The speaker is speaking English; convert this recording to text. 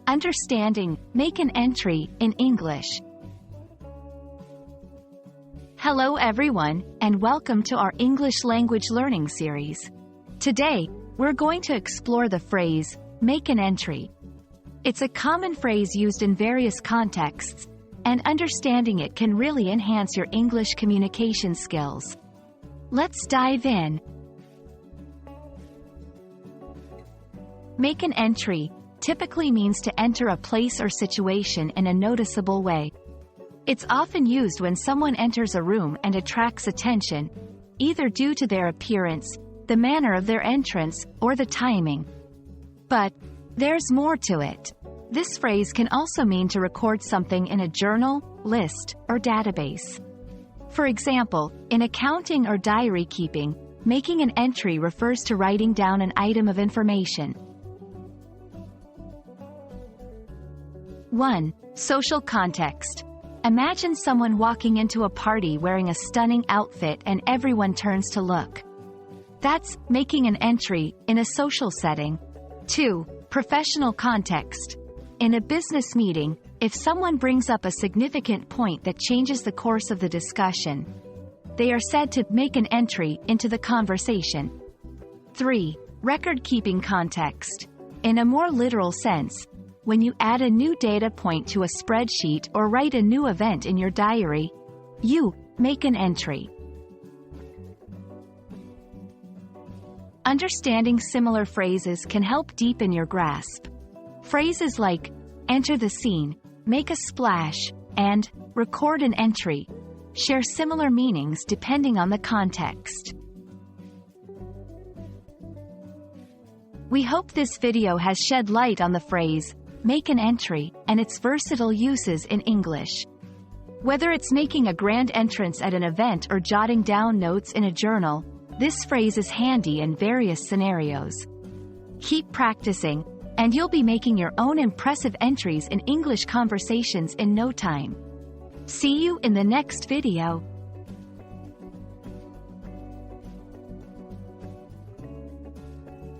Understanding, make an entry, in English. Hello everyone, and welcome to our English language learning series. Today, we're going to explore the phrase, make an entry. It's a common phrase used in various contexts, and understanding it can really enhance your English communication skills. Let's dive in. Make an entry typically means to enter a place or situation in a noticeable way. It's often used when someone enters a room and attracts attention, either due to their appearance, the manner of their entrance, or the timing. But there's more to it. This phrase can also mean to record something in a journal, list, or database. For example, in accounting or diary keeping, making an entry refers to writing down an item of information. 1. Social context. Imagine someone walking into a party wearing a stunning outfit and everyone turns to look. That's making an entry in a social setting. 2. Professional context. In a business meeting, if someone brings up a significant point that changes the course of the discussion, they are said to make an entry into the conversation. 3. Record-keeping context. In a more literal sense, when you add a new data point to a spreadsheet or write a new event in your diary, you make an entry. Understanding similar phrases can help deepen your grasp. Phrases like, enter the scene, make a splash, and record an entry share similar meanings depending on the context. We hope this video has shed light on the phrase, make an entry, and its versatile uses in English. Whether it's making a grand entrance at an event or jotting down notes in a journal, this phrase is handy in various scenarios. Keep practicing, and you'll be making your own impressive entries in English conversations in no time. See you in the next video.